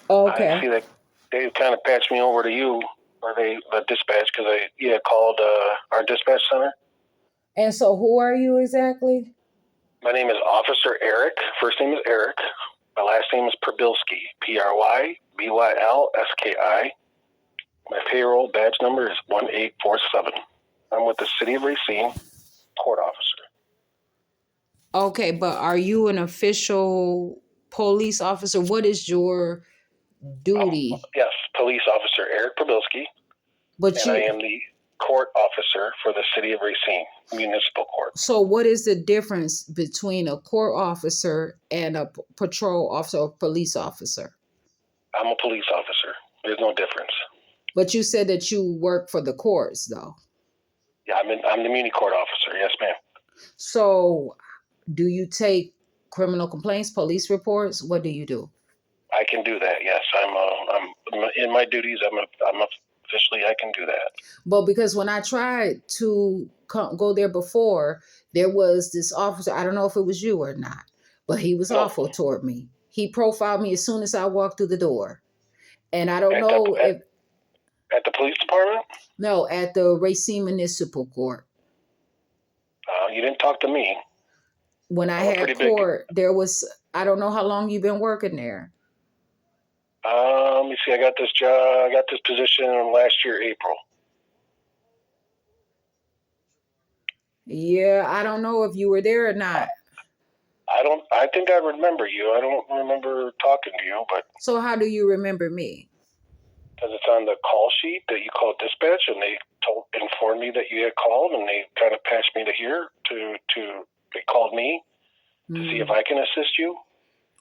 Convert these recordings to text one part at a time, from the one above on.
I Okay. see that they kind of patched me over to you, or the dispatch, because you had called our dispatch center. And so who are you exactly? My name is Officer Eric. First name is Eric. My last name is Probylski. PrybyLski. My payroll badge number is 1847. I'm with the City of Racine, court officer. Okay, but are you an official police officer? What is your duty? Yes, police officer Eric Probylski, But and I you, am the court officer for the City of Racine Municipal Court. so what is the difference between a court officer and a patrol officer or police officer? I'm a police officer. There's no difference. But you said that you work for the courts, though. Yeah, I'm the muni court officer. Yes, ma'am. So do you take criminal complaints, police reports? What do you do? I can do that. Yes, I'm in my duties. I'm officially, I can do that. But because when I tried to go there before, there was this officer. I don't know if it was you or not, but he was No, awful toward me. He profiled me as soon as I walked through the door. And I don't at the know if, at the police department. no, at the Racine Municipal Court. You didn't talk to me. When I I'm a had pretty big. there was, I don't know how long you've been working there. Let me see. I got this job. I got this position last year, April. Yeah, I don't know if you were there or not. I think I remember you. I don't remember talking to you, but So how do you remember me? because it's on the call sheet that you called dispatch, and they informed me that you had called, and they kind of passed me to here they called me to see if I can assist you.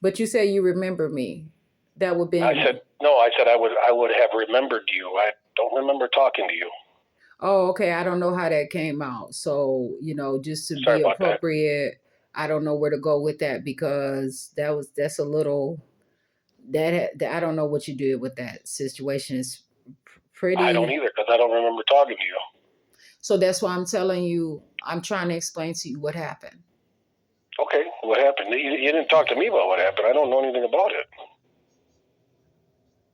But you say you remember me. That would be. I said no. I said I would have remembered you. I don't remember talking to you. Oh, okay. I don't know how that came out. So, just to Sorry be about that. appropriate, I don't know where to go with that because that's a little that I don't know what you did with that situation. It's I don't pretty. either because I don't remember talking to you. So that's why I'm telling you, I'm trying to explain to you what happened. Okay, what happened? You didn't talk to me about what happened. I don't know anything about it.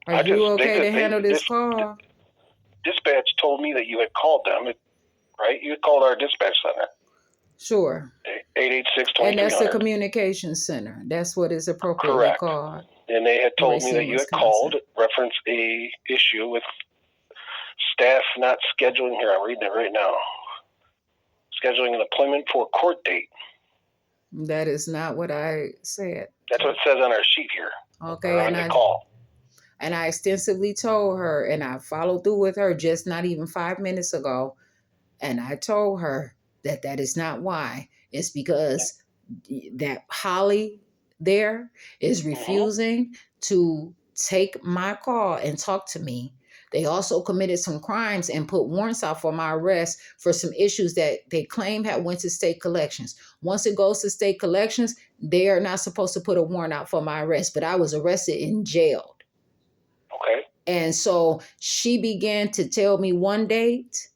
Are you okay to handle this call? Dispatch told me that you had called them, right? You had called our dispatch center. Sure. 886-2300. And that's the communication center. That's what is appropriately Correct. Called. And they had told me that you had called, reference a issue with staff not scheduling. Here, I'm reading it right now. Scheduling an appointment for a court date. That is not what I said. That's what it says on our sheet here. Okay, and call. And I extensively told her, and I followed through with her just not even 5 minutes ago. And I told her that is not why. It's because that Holly there is refusing to take my call and talk to me. They also committed some crimes and put warrants out for my arrest for some issues that they claim had went to state collections. Once it goes to state collections, they are not supposed to put a warrant out for my arrest, but I was arrested and jailed. Okay. And so she began to tell me one date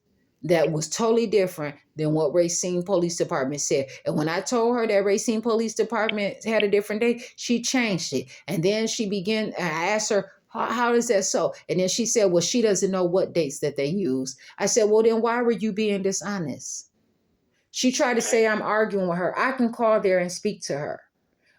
that was totally different than what Racine Police Department said. And when I told her that Racine Police Department had a different date, she changed it. And then I asked her, how is that so? And then she said, well, she doesn't know what dates that they use. I said, well, then why were you being dishonest? She tried to say I'm arguing with her. I can call there and speak to her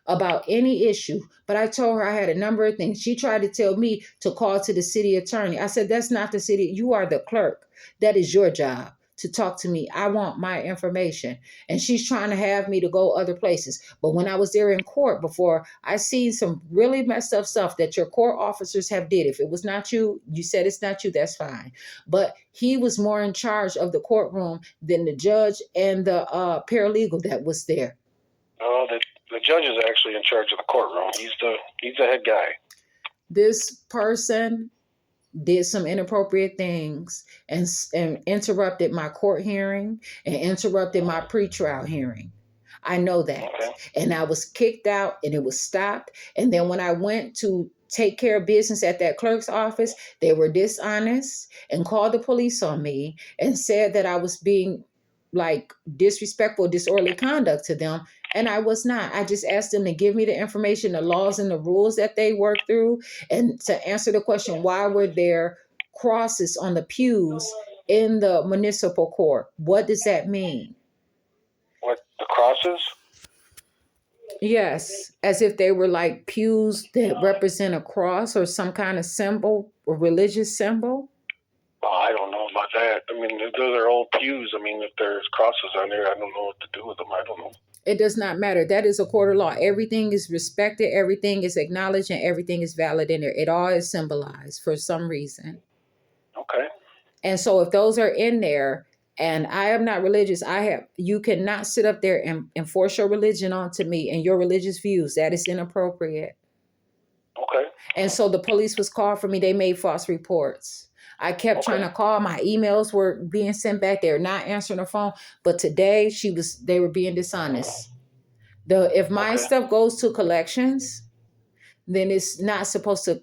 about any issue, but I told her I had a number of things. She tried to tell me to call to the city attorney. I said, that's not the city. You are the clerk. That is your job to talk to me. I want my information. And she's trying to have me to go other places. But when I was there in court before, I seen some really messed up stuff that your court officers have did. If it was not you, you said it's not you, that's fine. But he was more in charge of the courtroom than the judge and the paralegal that was there. Oh, the judge is actually in charge of the courtroom. He's the head guy. This person did some inappropriate things and interrupted my court hearing and interrupted my pretrial hearing. I know that. Okay. And I was kicked out and it was stopped. And then when I went to take care of business at that clerk's office, they were dishonest and called the police on me and said that I was being like disrespectful, disorderly conduct to them. And I was not. I just asked them to give me the information, the laws and the rules that they work through, and to answer the question, why were there crosses on the pews in the municipal court? What does that mean? What, the crosses? Yes, as if they were like pews that represent a cross or some kind of symbol or religious symbol. Well, I don't know about that. I mean, those are old pews. I mean, if there's crosses on there, I don't know what to do with them. I don't know. It does not matter. That is a court of law. Everything is respected, everything is acknowledged, and everything is valid in there. It all is symbolized for some reason. Okay. And so if those are in there, and I am not religious, you cannot sit up there and enforce your religion onto me and your religious views. That is inappropriate. Okay. And so the police was called for me. They made false reports. I kept trying to call. My emails were being sent back. They're not answering the phone. But today they were being dishonest. If my stuff goes to collections, then it's not supposed to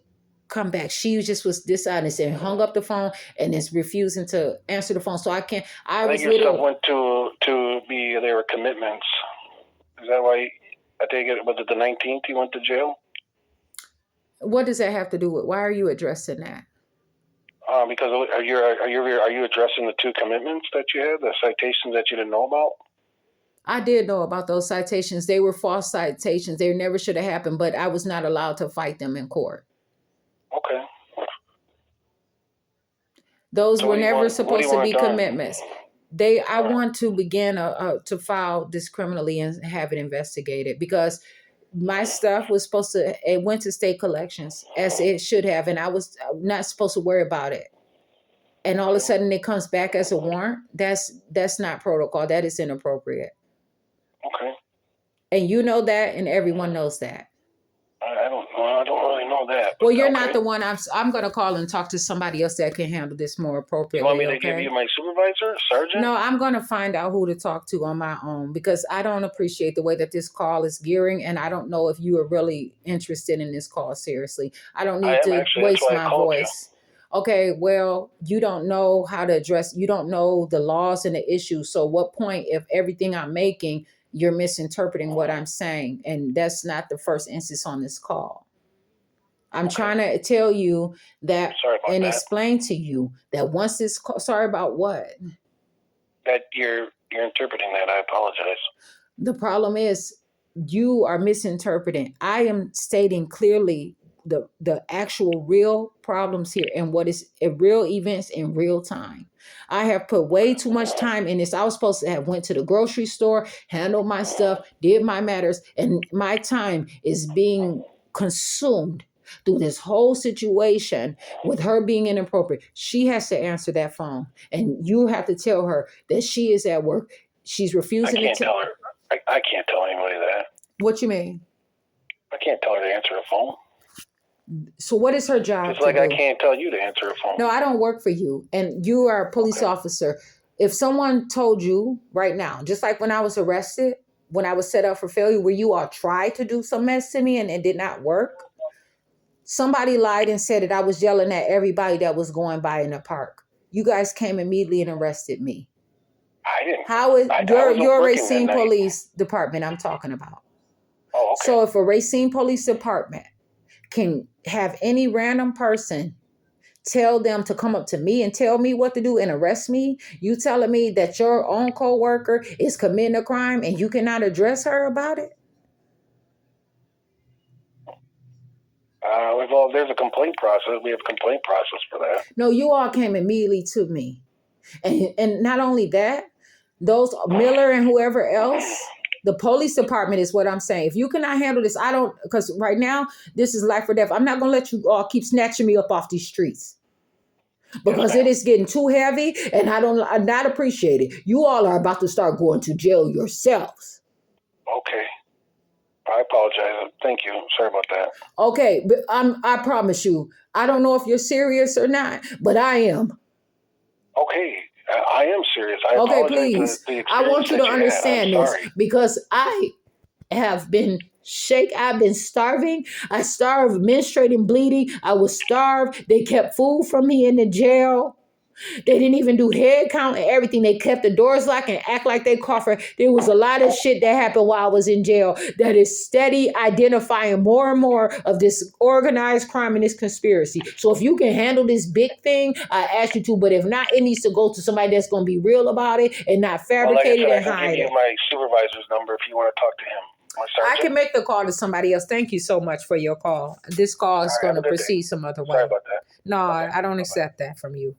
come back. She just was dishonest and hung up the phone and is refusing to answer the phone. So I think your stuff went they were commitments. Is that why? I take it, was it the 19th you went to jail? What does that have to do with? Why are you addressing that? Because are you addressing the 2 commitments that you had, the citations that you didn't know about? I did know about those citations. They were false citations. They never should have happened, but I was not allowed to fight them in court. Okay. Those were never supposed to be commitments. I want to begin to file this criminally and have it investigated, because my stuff was it went to state collections as it should have, and I was not supposed to worry about it. And all of a sudden it comes back as a warrant. That's not protocol. That is inappropriate. Okay. And you know that, and everyone knows that. I don't really know that. Well, you're not the one. I'm going to call and talk to somebody else that can handle this more appropriately. You want me to give you my supervisor, sergeant? No, I'm going to find out who to talk to on my own, because I don't appreciate the way that this call is gearing, and I don't know if you are really interested in this call seriously. I don't need to waste my voice. Okay, well, you don't know how to address, you don't know the laws and the issues. So what point, if everything I'm making, you're misinterpreting what I'm saying? And that's not the first instance on this call. I'm trying to tell you that and explain to you that once this call, sorry about what? That you're interpreting that. I apologize. The problem is you are misinterpreting. I am stating clearly the actual real problems here and what is real events in real time. I have put way too much time in this. I was supposed to have went to the grocery store, handled my stuff, did my matters, and my time is being consumed through this whole situation with her being inappropriate. She has to answer that phone, and you have to tell her that she is at work. She's refusing to tell her. I can't tell anybody that. What you mean? I can't tell her to answer a phone. So what is her job? Just like I can't tell you to answer a phone. No, I don't work for you. And you are a police officer. If someone told you right now, just like when I was arrested, when I was set up for failure, where you all tried to do some mess to me and it did not work, somebody lied and said that I was yelling at everybody that was going by in the park. You guys came immediately and arrested me. I didn't. How is your Racine Police Department I'm talking about? Oh, okay. So if a Racine Police Department can have any random person tell them to come up to me and tell me what to do and arrest me, you telling me that your own coworker is committing a crime and you cannot address her about it? There's a complaint process. We have a complaint process for that. No, you all came immediately to me. And not only that, those Miller and whoever else, the police department is what I'm saying. If you cannot handle this, because right now, this is life or death. I'm not going to let you all keep snatching me up off these streets. Because it is getting too heavy and I not appreciate it. You all are about to start going to jail yourselves. Okay. I apologize. Thank you. Sorry about that. Okay, but I promise you, I don't know if you're serious or not, but I am. Okay. I am serious. Okay, please. I want you to understand this, because I have been I've been starving. I starved, menstruating, bleeding. I was starved. They kept food from me in the jail. They didn't even do head count and everything. They kept the doors locked and act like they coughed. There was a lot of shit that happened while I was in jail that is steady identifying more and more of this organized crime and this conspiracy. So if you can handle this big thing, I ask you to. But if not, it needs to go to somebody that's going to be real about it and not fabricate it and I hide can give it. you my supervisor's number if you want to talk to him. I can make the call to somebody else. Thank you so much for your call. This call is going to proceed some other way. Sorry about that. No, Okay. I don't Bye-bye. accept that from you.